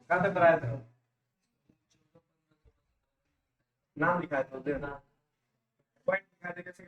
कहाँ तक कराया था? नाम लिखा है तो देना पॉइंट लिखा दे कैसे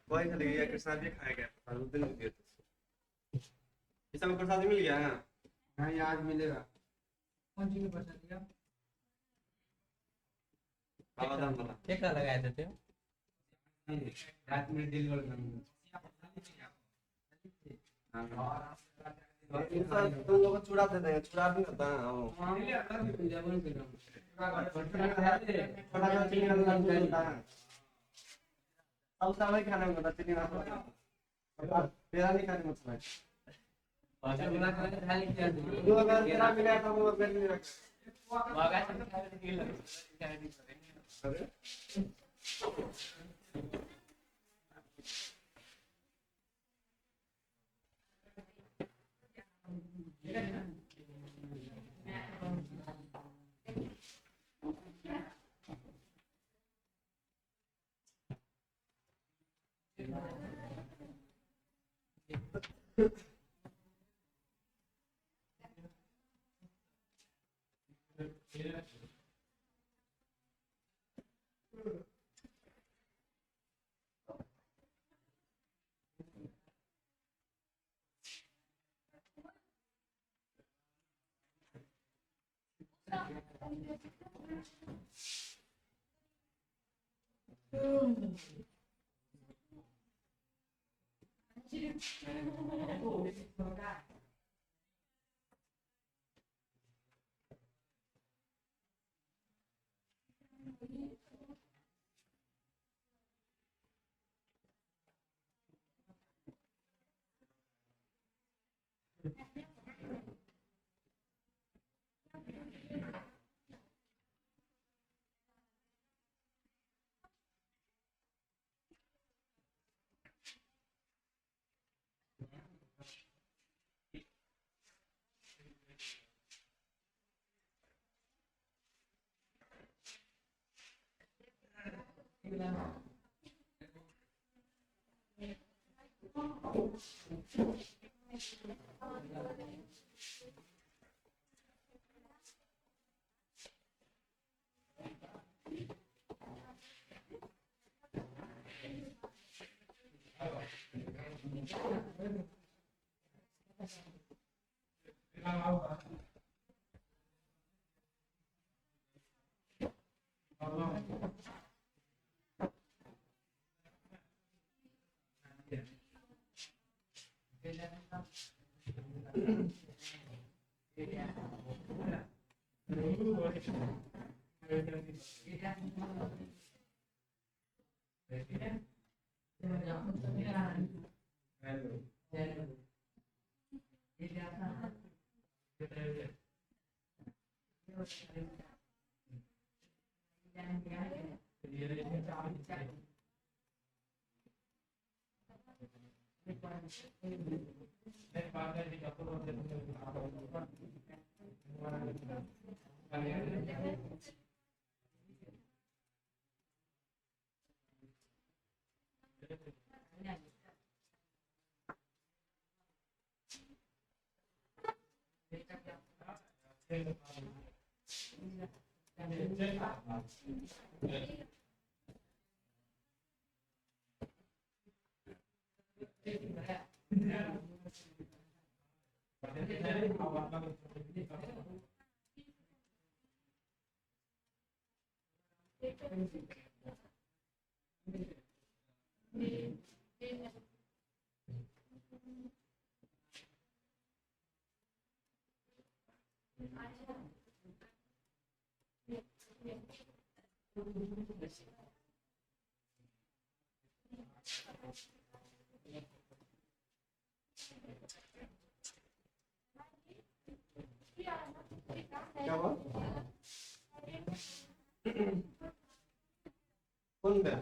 वही खाली ये कृष्णा भी खाया गया और उस दिन दिए थे इस समय प्रसाद मिल गया है हाँ ये आज मिलेगा कौन सी प्रसाद दिया आवाज़ वाला क्या लगाए थे रात में डिलीवर करना तुम लोग चूड़ा दे देंगे चूड़ा भी होता है अब समय खाने में चीनी ना तेरा नहीं खाने मत भाई जो अगर तेरा मिला तो वो अगर नहीं रख क्या हुआ? कौन है?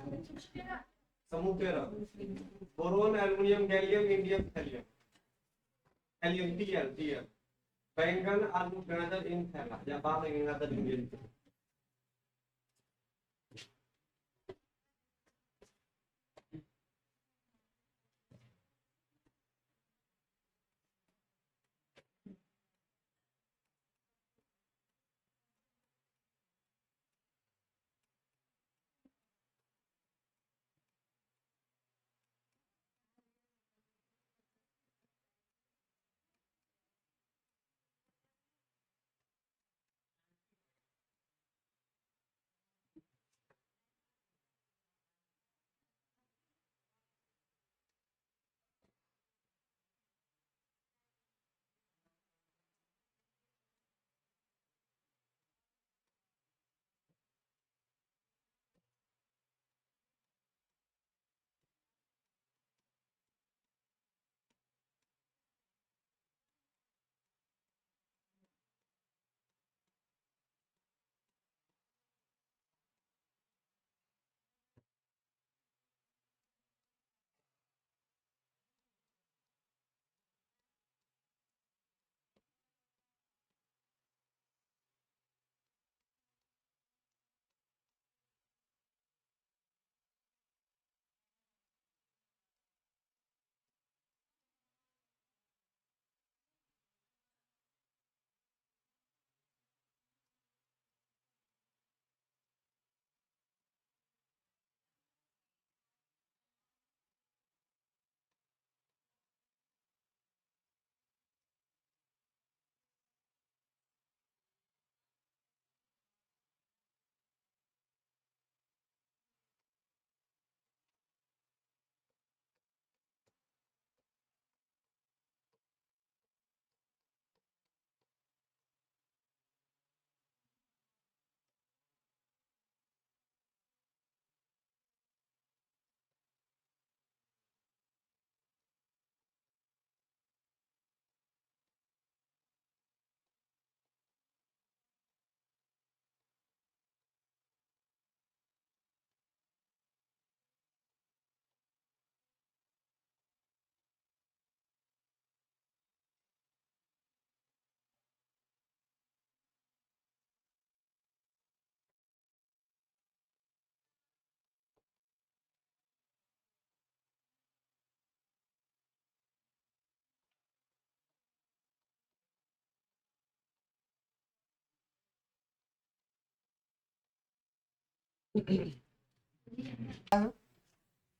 समूह 13 boron, aluminium, gallium, indium, thallium, helium, Tl बैंगन, आलू, गाजर, इन थैला या बाद में गाजर इंडियन।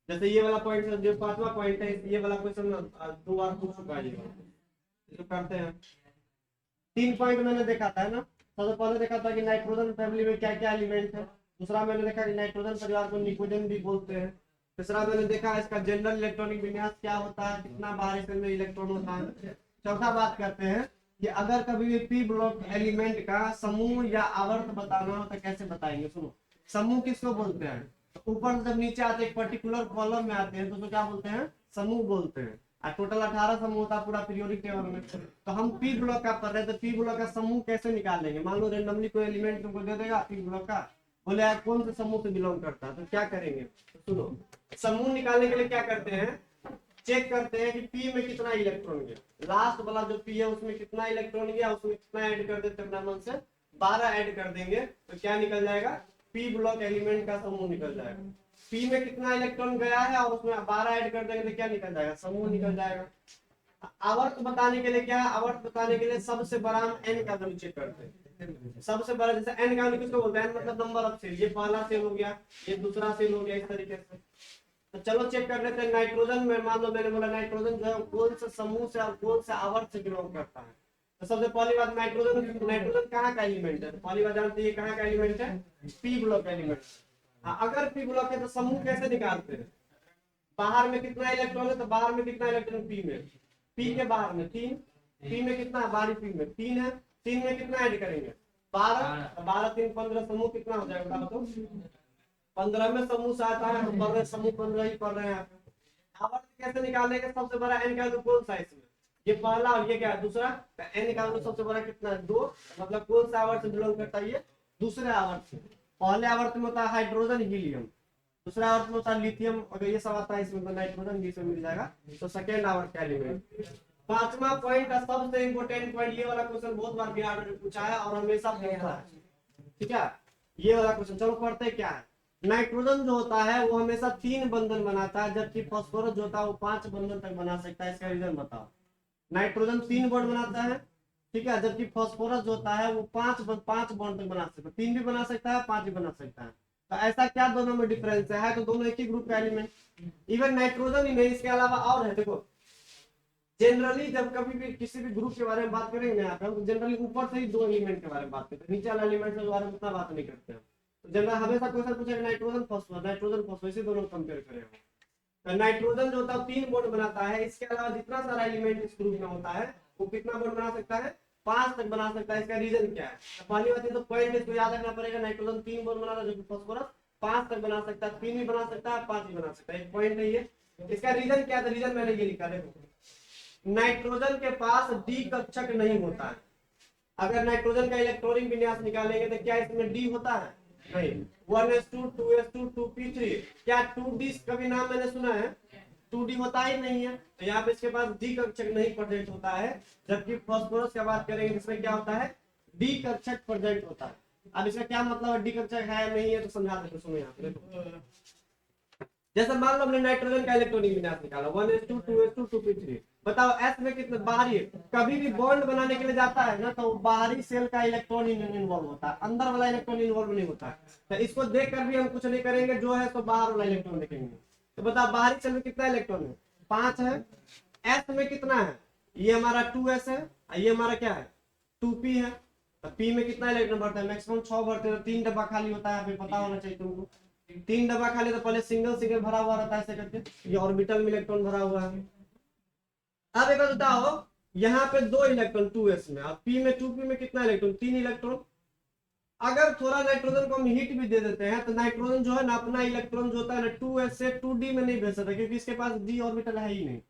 जैसे ये वाला पॉइंट जो पांचवा पॉइंट है, ये वाला क्वेश्चन 2 बार पूछ चुका है। जो करते हैं 3 पॉइंट मैंने देखा था ना। सबसे पहले देखा था कि नाइट्रोजन फैमिली में क्या क्या एलिमेंट है। दूसरा मैंने देखा कि नाइट्रोजन परिवार को निकोजन भी बोलते हैं। तीसरा मैंने देखा इसका जनरल इलेक्ट्रॉनिक विन्यास क्या होता है, कितना बार इसमें इलेक्ट्रॉन होता है। चौथा बात करते हैं कि अगर कभी भी पी ब्लॉक एलिमेंट का समूह या आवर्त बताना हो तो कैसे बताएंगे। सुनो, समूह किसको बोलते हैं, तो ऊपर से जब नीचे आते हैं पर्टिकुलर कॉलम में आते हैं तो क्या बोलते हैं, समूह बोलते हैं। टोटल 18 समूह होता है पूरा पीरियोडिक टेबल में। तो हम पी ब्लॉक का पढ़ रहे हैं, तो पी ब्लॉक का समूह कैसे निकालेंगे। मान लो रेंडमली कोई एलिमेंट तुमको दे देगा पी ब्लॉक का, बोले यार कौन से समूह से बिलोंग करता है, तो क्या करेंगे। तो सुनो, समूह निकालने के लिए क्या करते हैं, चेक करते हैं कि पी में कितना इलेक्ट्रॉन गया, लास्ट वाला जो पी है उसमें कितना इलेक्ट्रॉन गया, उसमें कितना ऐड कर देते अपना मन से, 12 ऐड कर देंगे तो क्या निकल जाएगा, पी ब्लॉक एलिमेंट का समूह निकल जाएगा। पी में कितना इलेक्ट्रॉन गया है और उसमें 12 ऐड कर देंगे तो क्या निकल जाएगा, समूह निकल जाएगा। आवर्त बताने के लिए क्या, आवर्त बताने के लिए सबसे बड़ा हम एन का वैल्यू चेक करते हैं। सबसे बड़ा जैसे एन का वैल्यू किसको बोलते हैं, एन मतलब नंबर ऑफ सेल, ये पहला सेल हो गया, ये दूसरा सेल हो गया, इस तरीके से। तो चलो चेक कर लेते हैं नाइट्रोजन में। मान लो मैंने बोला नाइट्रोजन जो है कौन से समूह से और कौन से आवर्त से बिलोंग करता है। तो सबसे पहली बात, नाइट्रोजन, नाइट्रोजन कहाँ का एलिमेंट है, पहली बात जानते हैं कहाँ का एलिमेंट है, पी ब्लॉक एलिमेंट। अगर पी ब्लॉक है तो समूह कैसे निकालते हैं, बाहर में कितना इलेक्ट्रॉन है, तो बाहर में कितना इलेक्ट्रॉन पी में, पी के बाहर में 3, पी में कितना, बाहरी पी में 3 है, 3 में कितना ऐड करेंगे 12, 12 3 15, समूह कितना हो जाएगा बताओ तो, 15 में समूह से आता है, पढ़ रहे समूह 15 ही पढ़ रहे हैं। आवर्त कैसे निकालेंगे, सबसे बड़ा एन का वैल्यू कौन सा है इसमें, ये पहला और ये क्या है दूसरा, तो एन का वैल्यू सबसे बड़ा कितना है 2, मतलब कौन सा आवर्त से बिलोंग करता है, ये दूसरे आवर्त से। पहले आवर्त में होता है हाइड्रोजन हीलियम, दूसरा आवर्त में होता है लिथियम, अगर ये सब आता है इसमें तो नाइट्रोजन भी मिल जाएगा, तो सेकेंड आवर्त का एलिमेंट। पांचवा पॉइंट, सबसे इंपोर्टेंट पॉइंट, ये वाला क्वेश्चन बहुत बार बिहार में पूछा है और हमेशा पूछता है, ठीक है, ये वाला क्वेश्चन। चलो पढ़ते हैं क्या है। नाइट्रोजन जो होता है वो हमेशा 3 बंधन बनाता है, जबकि फास्फोरस जो होता है वो 5 बंधन तक बना सकता है, इसका रीजन बताओ। नाइट्रोजन 3 बॉन्ड बनाता है, ठीक है, जबकि फास्फोरस जो होता है वो 5 बॉन्ड तक बना सकता है, 3 भी बना सकता है 5 भी बना सकता है। तो ऐसा क्या दोनों में डिफरेंस है, तो दोनों एक ही ग्रुप का एलिमेंट। इवन नाइट्रोजन ही नहीं, इसके अलावा और है, देखो जनरली जब कभी भी किसी भी ग्रुप के बारे में बात करेंगे यहाँ पे हम जनरली ऊपर से ही 2 एलिमेंट के बारे में बात करते हैं, नीचे वाला एलिमेंट के बारे में उतना बात नहीं करते हैं। तो जनरल हमेशा क्वेश्चन पूछेगा नाइट्रोजन फास्फोरस, नाइट्रोजन फास्फोरस, इसे दोनों कंपेयर करेंगे। तो नाइट्रोजन जो होता है 3 बॉन्ड बनाता है, इसके अलावा जितना सारा एलिमेंट इस ग्रुप में होता है वो कितना बॉन्ड बना सकता है, 5 तक बना सकता है। इसका रीजन क्या है, तो पहली बात है तो पॉइंट इसको याद रखना पड़ेगा, नाइट्रोजन 3 बॉन्ड बनाता है जबकि फास्फोरस 5 तक बना सकता है, 3 भी बना सकता है 5 भी बना सकता है, एक पॉइंट है ये। इसका रीजन क्या है, रीजन मैंने ये लिखा देखो, नाइट्रोजन के पास डी कक्षक नहीं होता है। अगर नाइट्रोजन का इलेक्ट्रॉनिक विन्यास निकालेंगे तो क्या इसमें डी होता है, नहीं। 1s2 2s2 2p3, क्या 2d कभी नाम मैंने सुना है, 2d होता ही नहीं है, तो यहाँ पे इसके पास डी कक्षक नहीं प्रेजेंट होता है। जबकि फास्फोरस की बात करेंगे इसमें क्या होता है, डी कक्षक प्रेजेंट होता है। अब इसका क्या मतलब है, डी कक्षक है नहीं है, तो समझा देते सुनो यहाँ पे। जैसे मान लो हमने नाइट्रोजन का इलेक्ट्रॉनिक विन्यास निकाला 1s2 2s2 2p3, बताओ एस में कितने बाहरी, कभी भी बॉन्ड बनाने के लिए जाता है ना तो बाहरी सेल का इलेक्ट्रॉन इन्वॉल्व होता है, अंदर वाला इलेक्ट्रॉन इन्वॉल्व नहीं होता है। तो इसको देखकर भी हम कुछ नहीं करेंगे, जो है तो बाहर वाला इलेक्ट्रॉन देखेंगे। तो बताओ बाहरी सेल में कितना इलेक्ट्रॉन है, 5 है। एस में कितना है, ये हमारा 2s है, ये हमारा क्या है 2p है। तो पी में कितना इलेक्ट्रॉन भरता है, मैक्सिमम 6 भरते हैं, 3 डब्बा खाली होता है, पता होना चाहिए तुमको। 3 डब्बा खाली तो पहले सिंगल सिंगल भरा हुआ रहता है ऐसे करके, ये ऑर्बिटल में इलेक्ट्रॉन भरा हुआ है। अब एक बात बताओ, यहाँ पे 2 इलेक्ट्रॉन 2s में, और पी में 2p में कितना इलेक्ट्रॉन 3 इलेक्ट्रॉन। अगर थोड़ा नाइट्रोजन को हम हीट भी दे देते हैं तो नाइट्रोजन जो है ना अपना इलेक्ट्रॉन जो होता है ना 2s से 2d में नहीं भेज सकता, क्योंकि इसके पास d ऑर्बिटल है ही नहीं।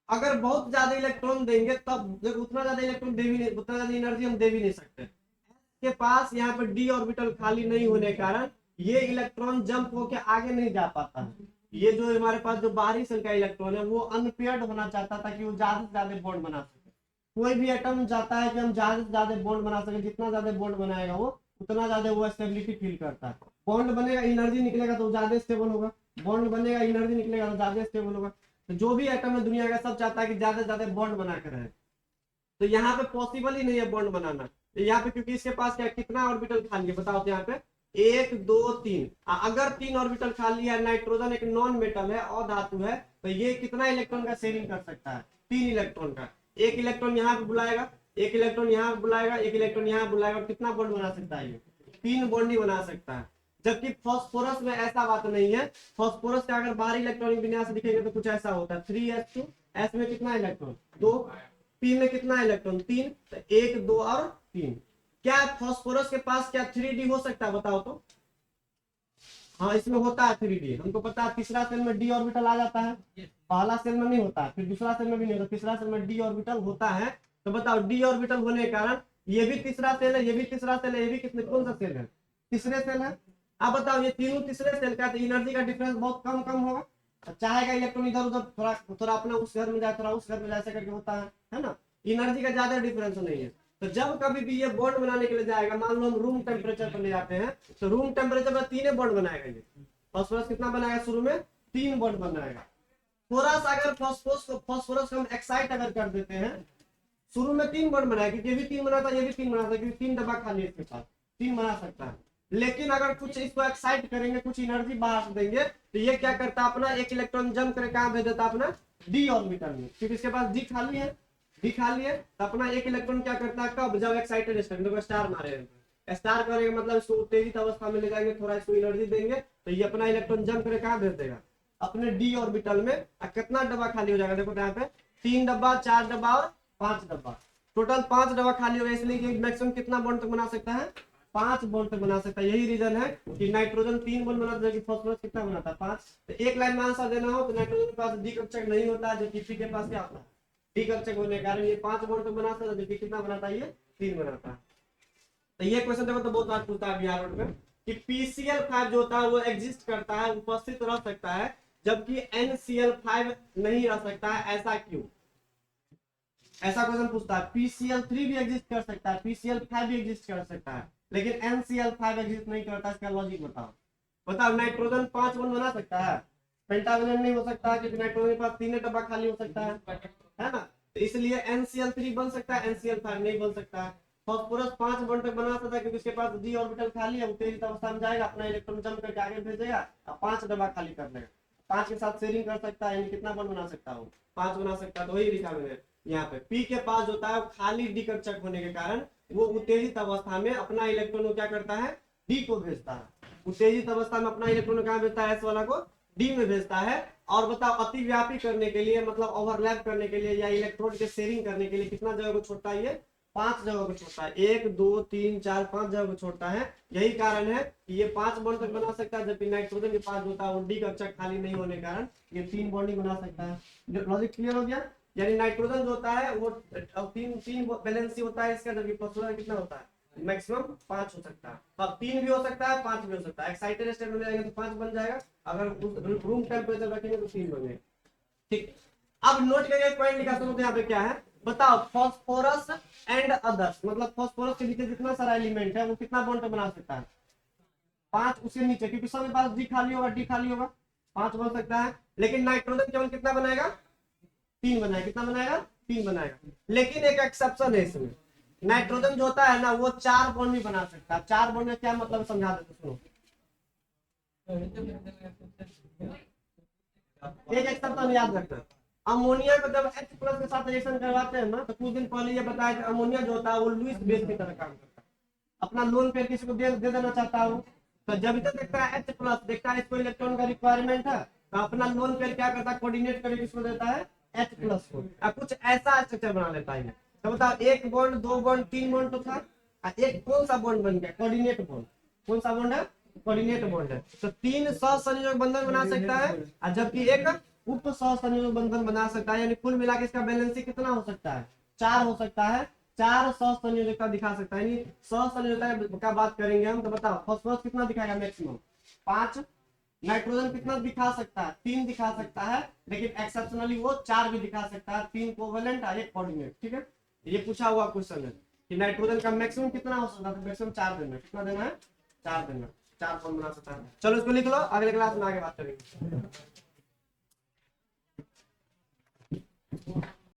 अगर बहुत ज्यादा इलेक्ट्रॉन देंगे तब, जब उतना ज्यादा इलेक्ट्रॉन दे भी नहीं, उतना ज्यादा एनर्जी हम दे भी नहीं सकते। के पास यहाँ पे डी ऑर्बिटल खाली नहीं होने के कारण ये इलेक्ट्रॉन जंप होके आगे नहीं जा पाता है। ये जो हमारे पास जो बाहरी सेल का इलेक्ट्रॉन है वो अनपेयर्ड होना चाहता था कि वो ज्यादा से ज्यादा बॉन्ड बना सके। कोई भी एटम चाहता है कि हम ज्यादा से ज्यादा बॉन्ड बना सके, जितना ज्यादा बॉन्ड बनाएगा वो उतना ज्यादा वो स्टेबिलिटी फील करता है। बॉन्ड बनेगा एनर्जी निकलेगा तो ज्यादा स्टेबल होगा, बॉन्ड बनेगा एनर्जी निकलेगा तो ज्यादा स्टेबल होगा। तो जो भी एटम है दुनिया का सब चाहता है कि ज्यादा से ज्यादा बॉन्ड बना कर रहे। तो यहाँ पे पॉसिबल ही नहीं है बॉन्ड बनाना। तो यहाँ पे क्योंकि इसके पास क्या कितना ऑर्बिटल खाली है बताओ, तो यहाँ पे 1 2 3, अगर 3 ऑर्बिटल खाली है, नाइट्रोजन एक नॉन मेटल है और धातु है, तो ये कितना इलेक्ट्रॉन का शेयरिंग कर सकता है, 3 इलेक्ट्रॉन का। एक इलेक्ट्रॉन यहाँ पे बुलाएगा, एक इलेक्ट्रॉन यहाँ पे बुलाएगा, एक इलेक्ट्रॉन यहाँ बुलाएगा, और कितना बॉन्ड बना सकता है, ये 3 बॉन्ड ही बना सकता है। जबकि फास्फोरस में ऐसा बात नहीं है। फास्फोरस का अगर बाहरी इलेक्ट्रॉनिक विन्यास दिखेगा तो कुछ ऐसा होता है 3s2, s में कितना इलेक्ट्रॉन 2, पी में कितना इलेक्ट्रॉन 3, तो 1 2 और 3। क्या फास्फोरस के पास क्या 3d हो सकता है बताओ तो? हाँ इसमें होता है 3d, हमको पता है। तीसरा सेल में d ऑर्बिटल आ जाता है, पहला सेल में नहीं होता है, फिर दूसरा सेल में भी नहीं होता, तीसरा सेल में d ऑर्बिटल होता है। तो बताओ d ऑर्बिटल होने के कारण ये भी तीसरा सेल है, ये भी तीसरा सेल है, ये भी कितने कौन सा सेल है? तीसरे सेल है। अब बताओ ये तीनों तीसरे सेल का, तो एनर्जी का डिफरेंस बहुत कम कम होगा। तो चाहेगा इलेक्ट्रॉन इधर उधर थोड़ा थोड़ा अपना उस घर में जाए, थोड़ा उस घर में जाए, ऐसे करके होता है ना। एनर्जी का ज्यादा डिफरेंस नहीं है। तो जब कभी भी ये बॉन्ड बनाने के लिए जाएगा, मान लो हम रूम टेम्परेचर पर ले जाते हैं, तो रूम टेम्परेचर पर 3 बॉन्ड बनाएगा ये। फास्फोरस कितना बनाएगा शुरू में? 3 बॉन्ड बनाएगा। थोड़ा सा अगर फास्फोरस को हम एक्साइट अगर कर देते हैं, शुरू में 3 बॉन्ड बनाएगा, क्योंकि ये भी 3 बनाता है, ये भी 3 बनाता है, क्योंकि 3 डब्बा खाली है इसके पास, 3 बना सकता है। लेकिन अगर कुछ इसको एक्साइट करेंगे, कुछ एनर्जी बाहर देंगे, तो ये क्या करता है, अपना एक इलेक्ट्रॉन जंप करके कहां भेज देता है? अपना डी ऑर्बिटल में, क्योंकि इसके पास डी खाली है। डी खाली है तो अपना एक इलेक्ट्रॉन क्या करता है, कब? जब एक्साइटेड स्टार मारे, स्टार करेंगे मतलब इसको उत्तेजित अवस्था में ले जाएंगे, थोड़ा इसको एनर्जी देंगे, तो ये अपना इलेक्ट्रॉन जंप करके कहां भेज देगा? अपने डी ऑर्बिटल में। कितना डब्बा खाली हो जाएगा देखो यहाँ पे, 3 डब्बा, 4 डब्बा और 5 डब्बा, टोटल 5 डब्बा खाली होगा। इसलिए मैक्सिमम कितना बॉन्ड तक बना सकता है? 5 बॉन्ड तक बना सकता है। यही रीजन है कि नाइट्रोजन 3 बॉन्ड बनाता है, जबकि फास्फोरस कितना बनाता है? 5। तो एक लाइन में आंसर देना हो तो नाइट्रोजन के पास डी कक्षक नहीं होता है, जबकि पी के पास क्या होता है? डी कक्षक होने के कारण ये 5 बॉन्ड तक बनाता है, जबकि कितना बनाता है? ये 3 बनाता है। तो ये क्वेश्चन देखो तो बहुत बार पूछता है बिहार बोर्ड में कि PCl5 जो होता है वो एग्जिस्ट करता है, उपस्थित रह सकता है, जबकि NCl5 नहीं रह सकता है, ऐसा क्यों? ऐसा क्वेश्चन पूछता है। PCl3 भी एग्जिस्ट कर सकता है, PCl5 भी एग्जिस्ट कर सकता है, लेकिन NCl5 एग्जिस्ट नहीं करता। इसका लॉजिक बताओ। बताओ नाइट्रोजन 5 बॉन्ड बना सकता है, पेंटावेलेंट नहीं हो सकता है, क्योंकि नाइट्रोजन के पास 3 डब्बा खाली हो सकता है ना। तो इसलिए NCl3 बन सकता है, NCl5 नहीं बन सकता है। फास्फोरस 5 बॉन्ड तक बना सकता है, क्योंकि उसके पास d ऑर्बिटल खाली है, उत्तेजित अवस्था में जाएगा, अपना इलेक्ट्रॉन जंप करके आगे भेजेगा और 5 डब्बा खाली कर लेगा। 5 के साथ शेयरिंग कर सकता है, यानी कितना बॉन्ड बना सकता है? 5 बना सकता है। तो वही लिखा मैंने यहाँ पे, पी के पास जो होता है खाली डी कक्षक होने के कारण वो उत्तेजित अवस्था में अपना इलेक्ट्रॉन क्या करता है? डी को भेजता है। उत्तेजित अवस्था में अपना इलेक्ट्रॉन कहाँ भेजता है? एस वाला को डी में भेजता है। और बताओ अतिव्यापी करने के लिए, मतलब ओवरलैप करने के लिए या इलेक्ट्रॉन के शेयरिंग करने के लिए कितना जगह को छोड़ता है? ये 5 जगह को छोड़ता है। 1 2 3 4 5 जगह को छोड़ता है। यही कारण है कि ये 5 बॉन्ड तक बना सकता है, जबकि नाइट्रोजन के पास होता है वो डी कक्षक खाली नहीं होने के कारण ये 3 बॉन्ड ही बना सकता है। लॉजिक क्लियर हो गया? यानी नाइट्रोजन जो होता है वो 3 वैलेंसी होता है इसका, जबकि फास्फोरस कितना होता है? मैक्सिमम 5 हो सकता है। अब 3 भी हो सकता है, 5 भी हो सकता है। एक्साइटेड स्टेट में जाएंगे तो 5 बन जाएगा, अगर रूम टेम्परेचर रखेंगे तो 3 बनेगा। ठीक, अब नोट करके पॉइंट लिखा समझते यहाँ पे क्या है बताओ। फास्फोरस एंड अदर्स, मतलब फास्फोरस के नीचे जितना सारा एलिमेंट है वो कितना बॉन्ड बना सकता है? 5 उसके नीचे, क्योंकि सबके पास डी खाली होगा, डी खाली होगा, 5 बन सकता है। लेकिन नाइट्रोजन केवल कितना बनाएगा? 3 बनाएगा। कितना बनाएगा? 3 बनाएगा। लेकिन एक एक्सेप्शन है इसमें, नाइट्रोजन जो होता है ना वो 4 बॉन्ड भी बना सकता है। 4 बॉन्ड में क्या मतलब समझा देते सुनो। एक एक्सेप्शन याद रखना, अमोनिया को जब H प्लस के साथ रिएक्शन करवाते हैं ना, तो कुछ दिन पहले ये बताया कि अमोनिया जो होता है वो लुईस बेस की तरह काम करता है। अपना लोन पेयर किसी को दे देना चाहता हूँ, तो जब इधर देखता है H प्लस, देखता है इसको इलेक्ट्रॉन का रिक्वायरमेंट है, तो अपना लोन पेयर क्या करता है? कोऑर्डिनेट करके किसको देता है? H प्लस को। अब कुछ ऐसा स्ट्रक्चर बना लेता है। तो बताओ 1 बॉन्ड 2 बॉन्ड 3 बॉन्ड तो था, एक कौन सा बॉन्ड बन गया? Coordinate bond. कौन सा बॉन्ड है? कोऑर्डिनेट बॉन्ड है। तो 3 सहसंयोजक बंधन बना सकता है, और जबकि एक उप सहसंयोजक बंधन बना सकता है। यानी कुल मिला के इसका बैलेंस कितना हो सकता है? 4 हो सकता है। 4 सहसंयोजकता दिखा सकता है। यानी सहसंयोजकता का बात करेंगे हम, तो बताओ फास्फोरस कितना दिखाएगा? मैक्सिमम 5। नाइट्रोजन कितना दिखा सकता है? 3 दिखा सकता है, लेकिन एक्सेप्शनली वो 4 भी दिखा सकता है। 3 कोवेलेंट और 1 कोऑर्डिनेट। ठीक है, ये पूछा हुआ क्वेश्चन है कि नाइट्रोजन का मैक्सिमम कितना हो सकता है? मैक्सिमम 4 देना। कितना देना है? 4 देना। 4 कौन बना सकता है? चलो इसको लिख लो, अगले क्लास में आगे बात करेंगे।